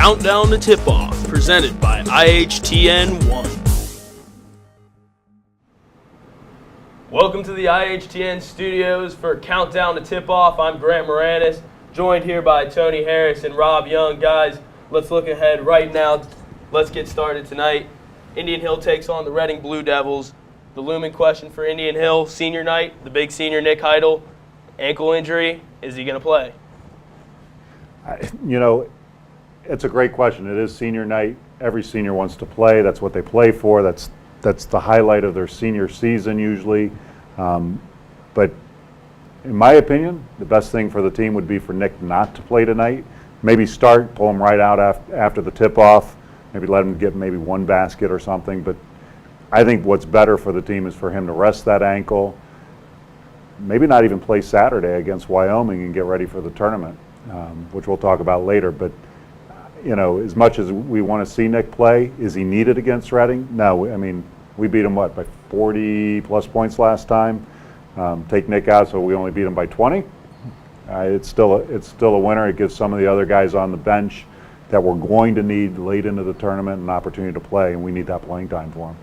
Countdown to Tip-Off, presented by IHTN 1. Welcome to the IHTN studios for Countdown to Tip-Off. I'm Grant Moranis, joined here by Tony Harris and Rob Young. Guys, let's look ahead right now. Let's get started tonight. Indian Hill takes on the Reading Blue Devils. The looming question for Indian Hill, senior night, the big senior Nick Heidel, ankle injury, is he going to play? It's a great question. It is senior night. Every senior wants to play. That's what they play for. That's the highlight of their senior season usually. But in my opinion, the best thing for the team would be for Nick not to play tonight. Maybe start, pull him right out after the tip-off. Maybe let him get maybe one basket or something. But I think what's better for the team is for him to rest that ankle. Maybe not even play Saturday against Wyoming and get ready for the tournament, which we'll talk about later. But as much as we want to see Nick play, is he needed against Reading? No. I mean, we beat him, by 40-plus points last time. Take Nick out, so we only beat him by 20. It's still a winner. It gives some of the other guys on the bench that we're going to need late into the tournament an opportunity to play, and we need that playing time for them.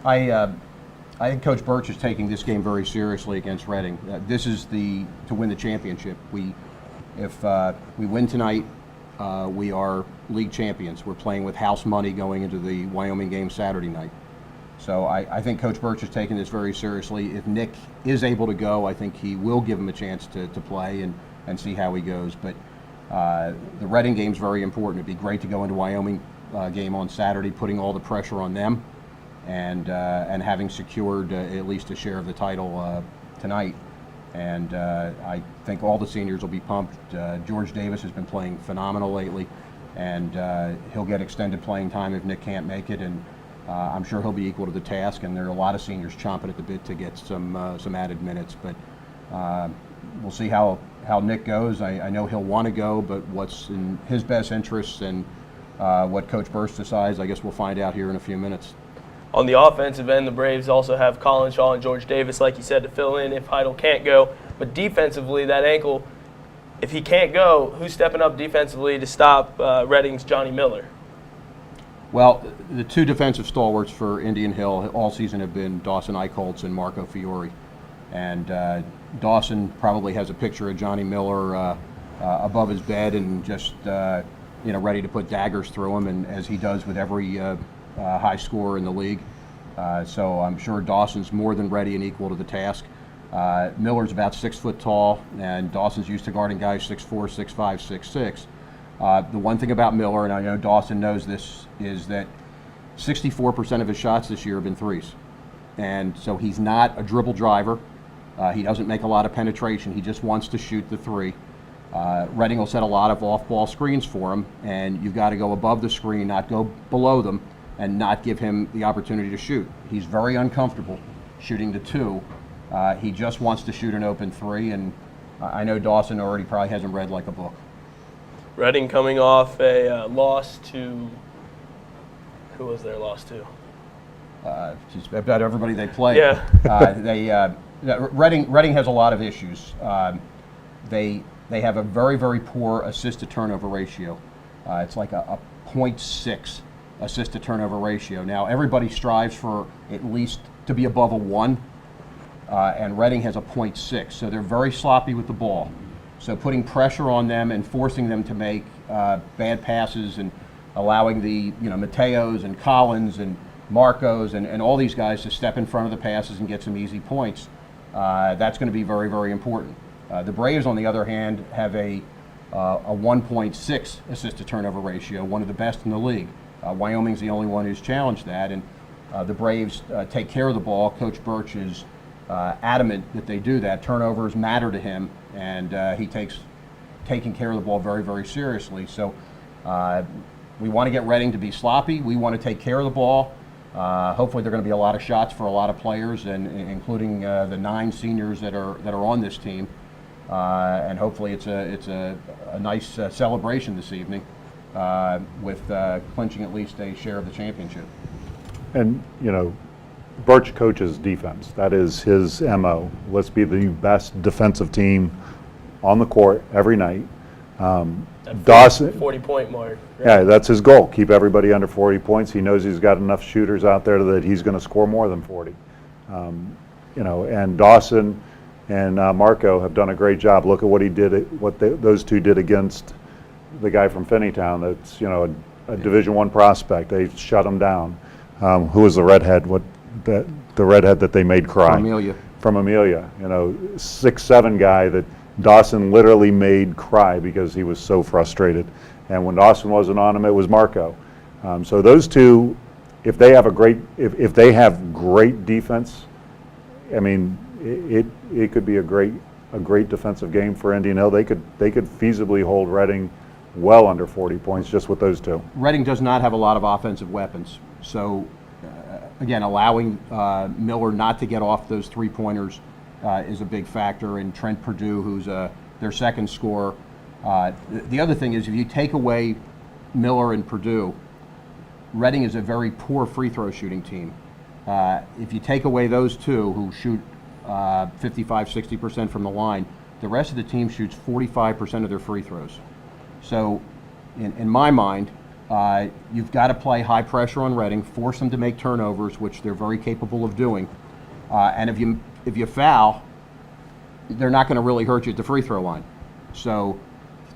I think Coach Birch is taking this game very seriously against Reading. This is to win the championship. If we win tonight, we are league champions. We're playing with house money going into the Wyoming game Saturday night. So I think Coach Birch is taking this very seriously. If Nick is able to go, I think he will give him a chance to play and see how he goes. But the Reading game is very important. It'd be great to go into Wyoming game on Saturday, putting all the pressure on them and having secured at least a share of the title tonight. And I think all the seniors will be pumped. George Davis has been playing phenomenal lately, and he'll get extended playing time if Nick can't make it, and I'm sure he'll be equal to the task, and there are a lot of seniors chomping at the bit to get some added minutes. But we'll see how Nick goes. I know he'll want to go, but what's in his best interests and what Coach Birch decides, I guess we'll find out here in a few minutes. On the offensive end, the Braves also have Colin Shaw and George Davis, like you said, to fill in if Heidel can't go. But defensively, that ankle, if he can't go, who's stepping up defensively to stop Reading's Johnny Miller? Well, the two defensive stalwarts for Indian Hill all season have been Dawson Eichholz and Marco Fiore. And Dawson probably has a picture of Johnny Miller above his bed and just ready to put daggers through him, and as he does with every high scorer in the league. So I'm sure Dawson's more than ready and equal to the task. Miller's about 6 foot tall, and Dawson's used to guarding guys 6'4", 6'5", 6'6". The one thing about Miller, and I know Dawson knows this, is that 64% of his shots this year have been threes. And so he's not a dribble driver. He doesn't make a lot of penetration. He just wants to shoot the three. Reading will set a lot of off-ball screens for him, and you've got to go above the screen, not go below them, and not give him the opportunity to shoot. He's very uncomfortable shooting the two. He just wants to shoot an open three, and I know Dawson already probably hasn't read like a book. Reading coming off a loss to – who was their loss to? Just about everybody they play. Yeah. Reading has a lot of issues. They have a very, very poor assist-to-turnover ratio. It's like a 0.6 assist-to-turnover ratio. Now, everybody strives for at least to be above a 1, and Reading has a 0.6. So they're very sloppy with the ball. So putting pressure on them and forcing them to make bad passes and allowing the Mateos and Collins and Marcos and all these guys to step in front of the passes and get some easy points, that's going to be very, very important. The Braves, on the other hand, have a 1.6 assist-to-turnover ratio, one of the best in the league. Wyoming's the only one who's challenged that, and the Braves take care of the ball. Coach Birch is adamant that they do that. Turnovers matter to him, and he takes taking care of the ball very, very seriously. So we want to get Reading to be sloppy. We want to take care of the ball. Hopefully there are going to be a lot of shots for a lot of players, and including the 9 seniors that are on this team. And hopefully it's a nice celebration this evening with clinching at least a share of the championship. And Birch coaches defense. That is his MO. Let's be the best defensive team on the court every night. That Dawson, 40-point mark. Right? yeah, that's his goal. Keep everybody under 40 points. He knows he's got enough shooters out there that he's going to score more than 40. And Dawson and Marco have done a great job. Look at what he did, those two did against the guy from Finneytown. That's a Division I prospect. They shut him down. Who was the redhead? The redhead that they made cry? From Amelia. 6'7" guy that Dawson literally made cry because he was so frustrated. And when Dawson wasn't on him, it was Marco. So those two, if they have if they have great defense, I mean, it could be a great defensive game for Indian Hill. They could feasibly hold Reading well under 40 points just with those two. Reading does not have a lot of offensive weapons, so again, allowing Miller not to get off those three-pointers is a big factor. And Trent Purdue, who's their second scorer. The other thing is, if you take away Miller and Purdue, Reading is a very poor free throw shooting team. If you take away those two who shoot 55-60% from the line, the rest of the team shoots 45% of their free throws. So in my mind, you've got to play high pressure on Reading, force them to make turnovers, which they're very capable of doing. And if you foul, they're not going to really hurt you at the free throw line. So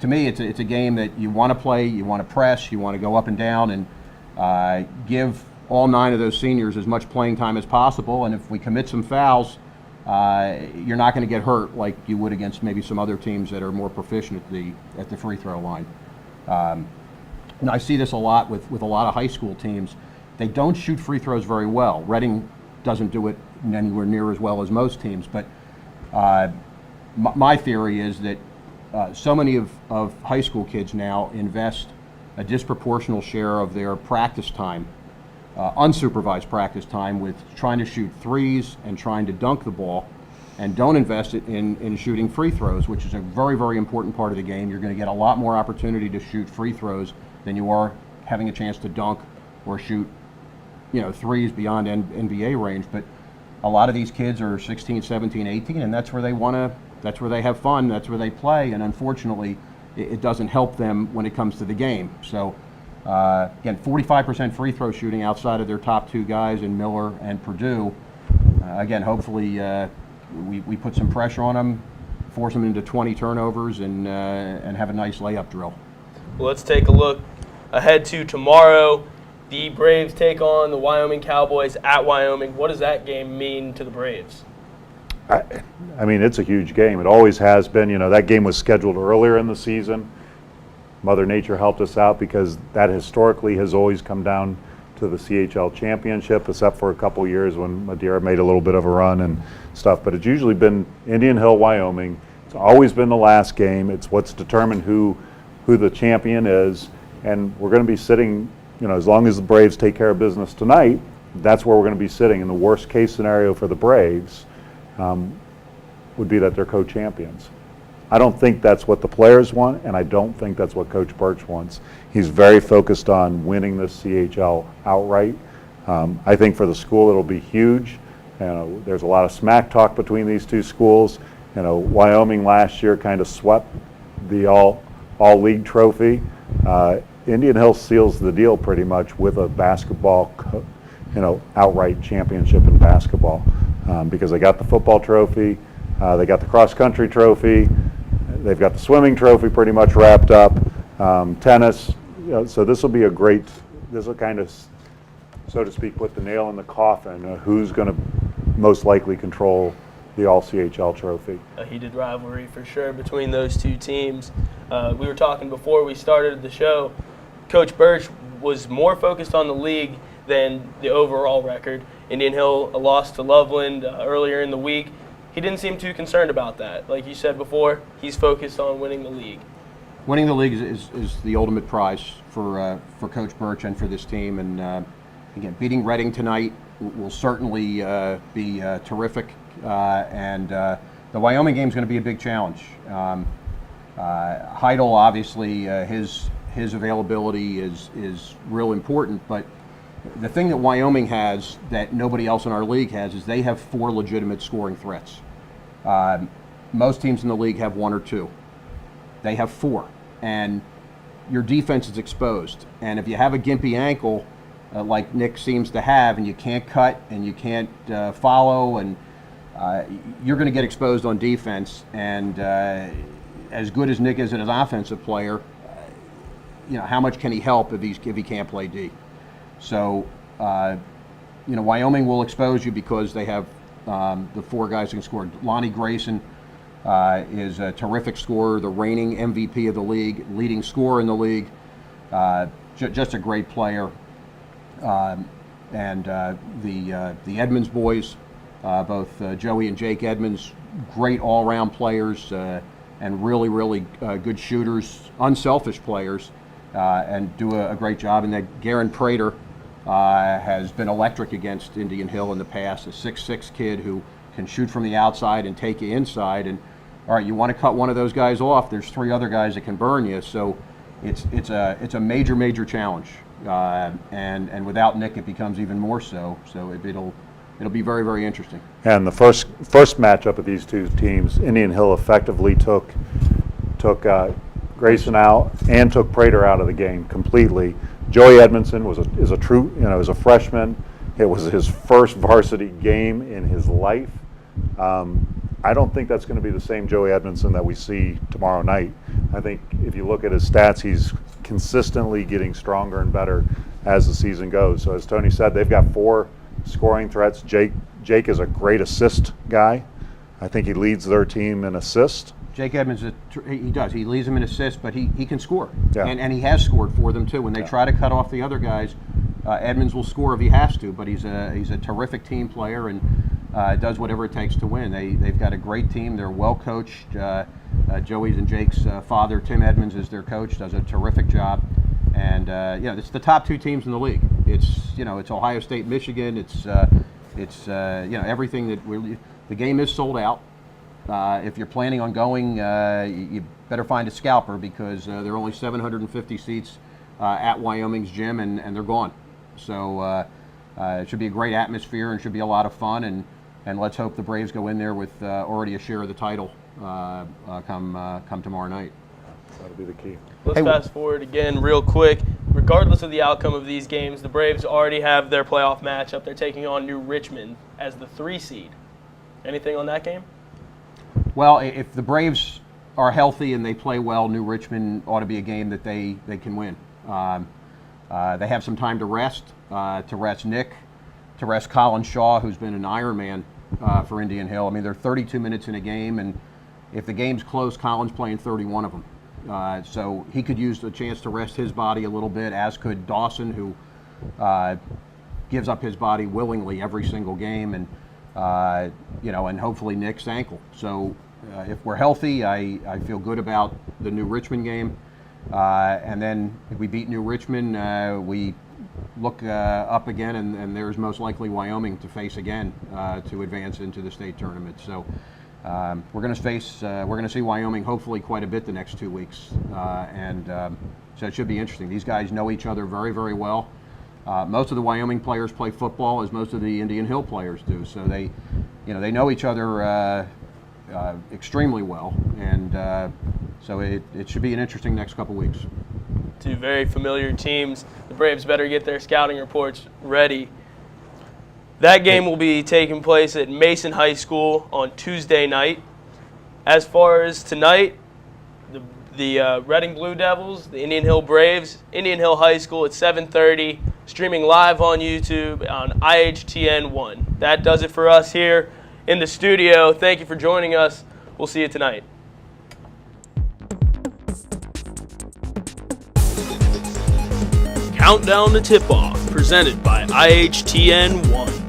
to me, it's a game that you want to play, you want to press, you want to go up and down, and give all 9 of those seniors as much playing time as possible. And if we commit some fouls, you're not going to get hurt like you would against maybe some other teams that are more proficient at the free throw line. And I see this a lot with a lot of high school teams. They don't shoot free throws very well. Reading doesn't do it anywhere near as well as most teams. But my theory is that so many of high school kids now invest a disproportional share of their practice time, unsupervised practice time, with trying to shoot threes and trying to dunk the ball, and don't invest it in shooting free throws, which is a very, very important part of the game. You're going to get a lot more opportunity to shoot free throws than you are having a chance to dunk or shoot, threes beyond NBA range. But a lot of these kids are 16, 17, 18, and that's where they have fun, that's where they play, and unfortunately, it doesn't help them when it comes to the game. So, again, 45% free throw shooting outside of their top 2 guys in Miller and Purdue. Again, hopefully we put some pressure on them, force them into 20 turnovers, and have a nice layup drill. Well, let's take a look ahead to tomorrow. The Braves take on the Wyoming Cowboys at Wyoming. What does that game mean to the Braves? I mean, it's a huge game. It always has been. That game was scheduled earlier in the season. Mother Nature helped us out because that historically has always come down to the CHL championship, except for a couple years when Madeira made a little bit of a run and stuff. But it's usually been Indian Hill, Wyoming. It's always been the last game. It's what's determined who the champion is. And we're going to be sitting, as long as the Braves take care of business tonight, that's where we're going to be sitting. In the worst case scenario for the Braves would be that they're co-champions. I don't think that's what the players want, and I don't think that's what Coach Birch wants. He's very focused on winning this CHL outright. I think for the school it'll be huge. There's a lot of smack talk between these two schools. Wyoming last year kind of swept the all-league trophy. Indian Hill seals the deal pretty much with a basketball, outright championship in basketball, because they got the football trophy, they got the cross-country trophy, they've got the swimming trophy pretty much wrapped up, tennis. So this will be this will kind of, so to speak, put the nail in the coffin. Who's going to most likely control the All-CHL trophy? A heated rivalry for sure between those two teams. We were talking before we started the show. Coach Birch was more focused on the league than the overall record. Indian Hill lost to Loveland earlier in the week. He didn't seem too concerned about that. Like you said before, he's focused on winning the league. Winning the league is the ultimate prize for Coach Birch and for this team. And again, beating Reading tonight will certainly be terrific. And the Wyoming game is going to be a big challenge. Heidel, obviously, his availability is real important, but the thing that Wyoming has that nobody else in our league has is they have 4 legitimate scoring threats. Most teams in the league have 1 or 2. They have 4. and your defense is exposed. And if you have a gimpy ankle, like Nick seems to have, and you can't cut and you can't follow, and you're going to get exposed on defense. And as good as Nick is as an offensive player, how much can he help if he can't play D? So, Wyoming will expose you because they have the 4 guys who can score. Lonnie Grayson is a terrific scorer, the reigning MVP of the league, leading scorer in the league, just a great player. And the Edmonds boys, both Joey and Jake Edmonds, great all-around players and really, really good shooters, unselfish players, and do a great job. And that Garen Prater has been electric against Indian Hill in the past, a 6'6" kid who can shoot from the outside and take you inside. And all right, you want to cut one of those guys off, there's 3 other guys that can burn you. So it's a major, major challenge. And without Nick, it becomes even more so. So it'll be very, very interesting. And the first matchup of these 2 teams, Indian Hill effectively took Grayson out and took Prater out of the game completely. Joey Edmondson is a freshman. It was his first varsity game in his life. I don't think that's going to be the same Joey Edmondson that we see tomorrow night. I think if you look at his stats, he's consistently getting stronger and better as the season goes. So as Tony said, they've got 4 scoring threats. Jake is a great assist guy. I think he leads their team in assists. Jake Edmonds, he does. He leads them in assists, but he can score. Yeah. And he has scored for them, too. When they try to cut off the other guys, Edmonds will score if he has to, but he's a terrific team player and does whatever it takes to win. They've got a great team. They're well coached. Joey's and Jake's father, Tim Edmonds, is their coach, does a terrific job. And it's the top 2 teams in the league. It's Ohio State, Michigan. It's everything that the game is sold out. If you're planning on going, you better find a scalper because there are only 750 seats at Wyoming's gym, and they're gone. So it should be a great atmosphere and should be a lot of fun. And let's hope the Braves go in there with already a share of the title come tomorrow night. That'll be the key. Let's fast forward again real quick. Regardless of the outcome of these games, the Braves already have their playoff matchup. They're taking on New Richmond as the 3 seed. Anything on that game? Well, if the Braves are healthy and they play well, New Richmond ought to be a game that they can win. They have some time to rest Nick, to rest Colin Shaw, who's been an Ironman for Indian Hill. I mean, they're 32 minutes in a game, and if the game's close, Colin's playing 31 of them. So he could use the chance to rest his body a little bit, as could Dawson, who gives up his body willingly every single game, and and hopefully Nick's ankle. So if we're healthy, I feel good about the New Richmond game. And then if we beat New Richmond, we look up again, and there's most likely Wyoming to face again to advance into the state tournament. So we're going to see Wyoming hopefully quite a bit the next 2 weeks, so it should be interesting. These guys know each other very, very well. Most of the Wyoming players play football, as most of the Indian Hill players do. So they know each other extremely well, and so it should be an interesting next couple weeks. 2 very familiar teams. The Braves better get their scouting reports ready. That game will be taking place at Mason High School on Tuesday night. As far as tonight, the Reading Blue Devils, the Indian Hill Braves, Indian Hill High School at 7:30, streaming live on YouTube on IHTN1. That does it for us here in the studio. Thank you for joining us. We'll see you tonight. Countdown to Tip-Off, presented by IHTN1.